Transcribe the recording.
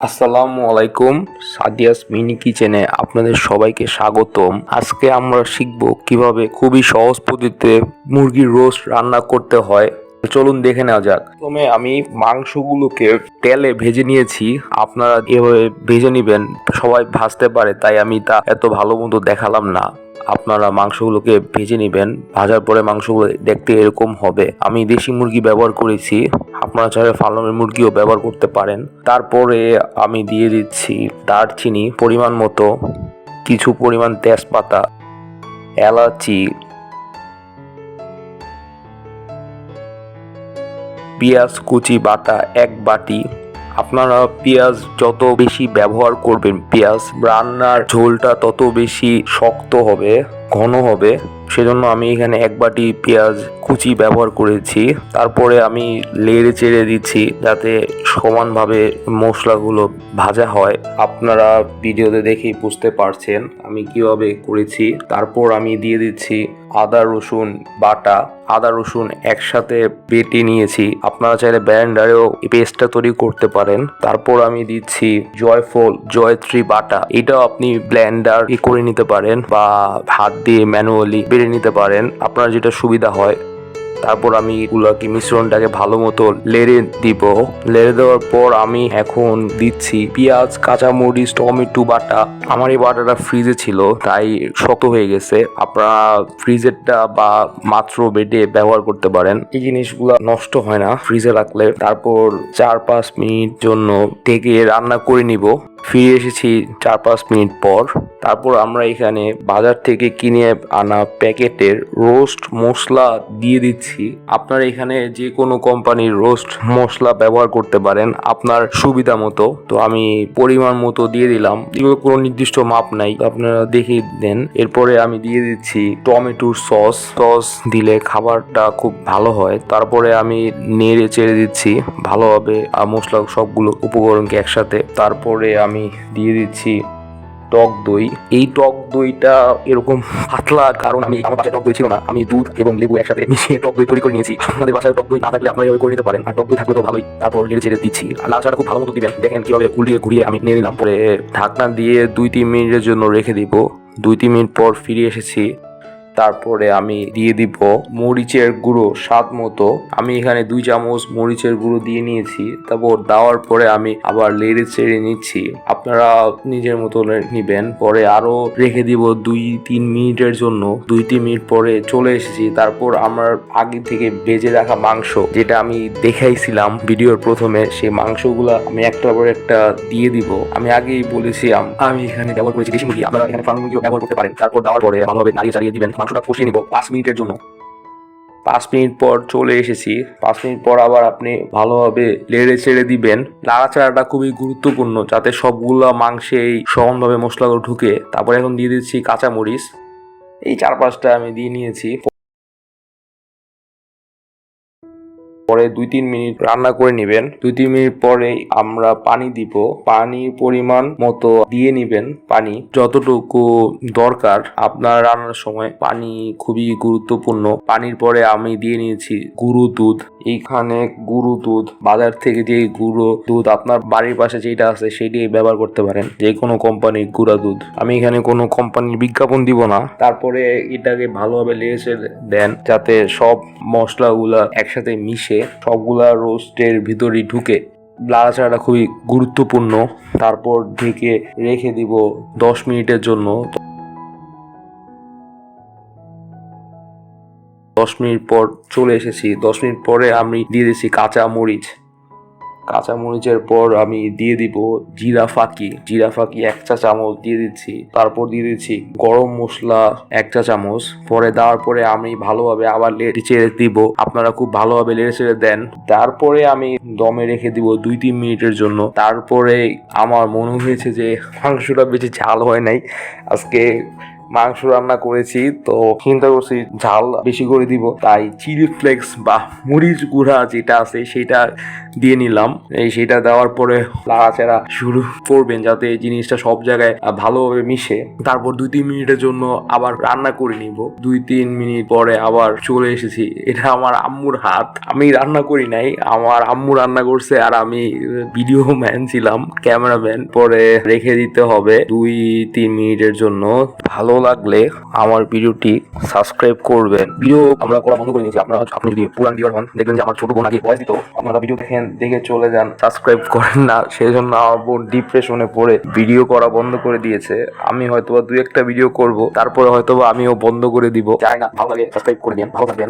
আসসালামু আলাইকুম। সাদিয়াস মিনি কিচেনে আপনাদের সবাইকে স্বাগতম। আজকে আমরা শিখব কিভাবে খুবই সহজ পদ্ধতিতে মুরগির রোস্ট রান্না করতে হয়। চলুন দেখে নেওয়া যাক। প্রথমে আমি মাংসগুলোকে তেলে ভেজে নিয়েছি। আপনারা এভাবে ভেজে নেবেন, সবাই ভাজতে পারে তাই আমি তা এত ভালো মতো দেখালাম না। আপনারা মাংসগুলোকে ভেজে নেবেন, ভাজার পরে মাংসগুলো দেখতে এরকম হবে। আমি দেশি মুরগি ব্যবহার করেছি, আপনারা চাইলে ফার্মের মুরগিও ব্যবহার করতে পারেন। তারপরে আমি দিয়ে দিচ্ছি দারচিনি পরিমাণ মতো, কিছু পরিমাণ তেজপাতা, এলাচি, পেঁয়াজ কুচি বাটা 1 বাটি। আপনারা পেঁয়াজ যত বেশি ব্যবহার করবেন, পেঁয়াজ রান্নার ঝোলটা তত বেশি শক্ত হবে, ঘন হবে। সেজন্য আমি এখানে 1 বাটি পেঁয়াজ কুচি ব্যবহার করেছি। তারপরে আমি নেড়ে চেড়ে দিচ্ছি যাতে সমানভাবে মশলাগুলো ভাজা হয়। আপনারা ভিডিওতে দেখেই বুঝতে পারছেন আমি কিভাবে করেছি। তারপর আমি দিয়ে দিচ্ছি আদা রসুন বাটা। আদা রসুন একসাথে বেটে নিয়েছি, আপনারা চাইলে ব্লেন্ডারেও পেস্টটা তৈরি করতে পারেন। তারপর আমি দিচ্ছি জয়ফল জয়ত্রী বাটা, এটাও আপনি ব্লেন্ডার করে নিতে পারেন বা হাত দিয়ে ম্যানুয়ালি বেটে নিতে পারেন, আপনার যেটা সুবিধা হয়। তারপর আমি এগুলোকে মিশ্রণটাকে ভালো মতো লেড়ে দিব। লেড়ে দেওয়ার পর আমি এখন দিচ্ছি পেঁয়াজ, কাঁচামরিচ, টমেটো বাটা। আমার এই বাটাটা ফ্রিজে ছিল তাই শক্ত হয়ে গেছে, আপনারা ফ্রিজেরটা বা মাত্র বেটে ব্যবহার করতে পারেন। এই জিনিসগুলো নষ্ট হয় না ফ্রিজে রাখলে। তারপর 4-5 মিনিট জন্য ঢেকে রান্না করে নিব। ফিরে এসেছি 4-5 মিনিট পর। তারপর আমরা এখানে বাজার থেকে কিনে আনা প্যাকেটের রোস্ট মশলা দিয়ে দিচ্ছি। আপনারা এখানে যে কোনো কোম্পানির রোস্ট মশলা ব্যবহার করতে পারেন আপনার সুবিধা মতো। তো আমি পরিমাণ মতো দিয়ে দিলাম, এগুলো কোনো নির্দিষ্ট মাপ নাই, আপনারা দেখে দেন। এরপরে আমি দিয়ে দিচ্ছি টমেটোর সস দিলে খাবারটা খুব ভালো হয়। তারপরে আমি নেড়ে চেড়ে দিচ্ছি ভালোভাবে মশলা সবগুলো উপকরণকে একসাথে। তারপরে আমি দিয়ে দিচ্ছি টক দই। এই টক দইটা এরকম পাতলা কারণ আমার বাসায় টক দই ছিল না, আমি দুধ এবং লেবু একসাথে মিশিয়ে টক দই তৈরি করে নিয়েছি। আপনাদের বাসায় টক দই না থাকলে আপনারা এভাবে করে নিতে পারেন, আর টক দই থাকলে তো ভালোই। তারপর নেড়ে চেড়ে দিচ্ছি, আর লাল চাটা খুব ভালো মতো দিবেন। দেখেন কিভাবে উল্টিয়ে ঘুরিয়ে আমি নিয়ে নিলাম। পরে ঢাকনা দিয়ে 2-3 মিনিটের জন্য রেখে দিব। 2-3 মিনিট পর ফিরে এসেছি। তারপরে আমি দিয়ে দিব মরিচের গুঁড়ো স্বাদ মতো। আমি এখানে 2 চামচ মরিচের গুঁড়ো দিয়ে নিয়েছি। তারপর দেওয়ার পরে আমি আবার নেড়ে চেড়ে নিচ্ছি, আপনারা নিজের মতো নিবেন। পরে আরো রেখে দিব 2-3 মিনিটের জন্য। 2-3 মিনিট পরে চলে এসেছি। তারপর আমার আগে থেকে ভেজে রাখা মাংস, যেটা আমি দেখাইছিলাম ভিডিওর প্রথমে, সেই মাংসগুলা আমি একটার পর একটা দিয়ে দিব। আমি আগেই বলেছি আমি এখানে ব্যবহার করেছি দেশি মুরগি, আপনারা এখানে ফার্ম মুরগিও ব্যবহার করতে পারেন। তারপর দেওয়ার পরে ভালোভাবে নাড়িয়ে চাড়িয়ে দিবেন। মাংসটা কষিয়ে নিব 5 মিনিটের জন্য। 5 মিনিট পর চলে এসেছি। 5 মিনিট পর আবার আপনি ভালোভাবে নেড়ে চেড়ে দিবেন। নাড়াচাড়াটা খুবই গুরুত্বপূর্ণ যাতে সবগুলা মাংসেই সমানভাবে মশলাগুলো ঢুকে। তারপর এখন দিয়ে দিচ্ছি কাঁচামরিচ, এই 4-5টা আমি দিয়ে নিয়েছি। পরে 2-3 মিনিট রান্না করে নেবেন। 2-3 মিনিট পরে আমরা পানি দিব, পানির পরিমাণ মতো দিয়ে নিবেন। পানি যতটুকু দরকার আপনার রান্নার সময়, পানি খুবই গুরুত্বপূর্ণ। পানির পরে আমি দিয়ে নিয়েছি গুঁড়ো দুধ। এইখানে গুঁড়ো দুধ, বাজার থেকে যে গুঁড়ো দুধ আপনার বাড়ির পাশে যেটা আছে সেটাই ব্যবহার করতে পারেন, যে কোনো কোম্পানির গুঁড়া দুধ। আমি এখানে কোনো কোম্পানির বিজ্ঞাপন দিব না। তারপরে এটাকে ভালোভাবে লেড়ে দেন যাতে সব মশলাগুলা একসাথে মিশে সবগুলা রোস্টের ভিতরে ঢুকে। নাড়াচাড়াটা খুবই গুরুত্বপূর্ণ। তারপর ঢেকে রেখে দিব 10 মিনিটের জন্য। 10 মিনিট পর চলে এসেছি। 10 মিনিট পরে আমি দিয়ে দিচ্ছি কাঁচামরিচের পর আমি দিয়ে দিব জিরা ফাঁকি 1 চা চামচ দিয়ে দিচ্ছি। তারপর দিয়ে দিচ্ছি গরম মশলা 1 চা চামচ। পরে দেওয়ার পরে আমি ভালোভাবে আবার নেড়ে চেড়ে দিব, আপনারা খুব ভালোভাবে নেড়ে চেড়ে দেন। তারপরে আমি দমে রেখে দিব 2-3 মিনিটের জন্য। তারপরে আমার মনে হয়েছে যে মাংসটা বেশি ঝাল হয় নাই, আজকে মাংস রান্না করেছি, তো চিন্তা করছি ঝাল বেশি করে দিব, তাই চিলি ফ্লেক্স বা মরিচ গুঁড়া যেটা আছে সেটা দিয়ে নিলাম। সেটা দেওয়ার পরে নাড়াচাড়া শুরু করবেন যাতে এই জিনিসটা সব জায়গায় ভালোভাবে মিশে। তারপর 2-3 মিনিটের জন্য আবার রান্না করে নিব। 2-3 মিনিট পরে আবার চলে এসেছি। এটা আমার আম্মুর হাত, আমি রান্না করি নাই, আমার আম্মু রান্না করছে আর আমি ভিডিও ম্যান ছিলাম, ক্যামেরাম্যান। পরে রেখে দিতে হবে 2-3 মিনিটের জন্য। ভালো লাগলে আমার ভিডিওটি সাবস্ক্রাইব করবেন। ভিডিও আমরা করা বন্ধ করে দিয়েছি। আপনি যদি পুরান ভিউয়ার হন, দেখবেন যে আমার ছোট বোন আগে ভয়েস দিত, আপনারা ভিডিও দেখেন, দেখে চলে যান, সাবস্ক্রাইব করেন না। সেই জন্য আমার বোন ডিপ্রেশনে পড়ে ভিডিও করা বন্ধ করে দিয়েছে। আমি হয়তোবা 2-1টা ভিডিও করব, তারপরে হয়তোবা আমিও বন্ধ করে দিব, চাই না। ভালো লাগে সাবস্ক্রাইব করে দিন, ভালো থাকবেন।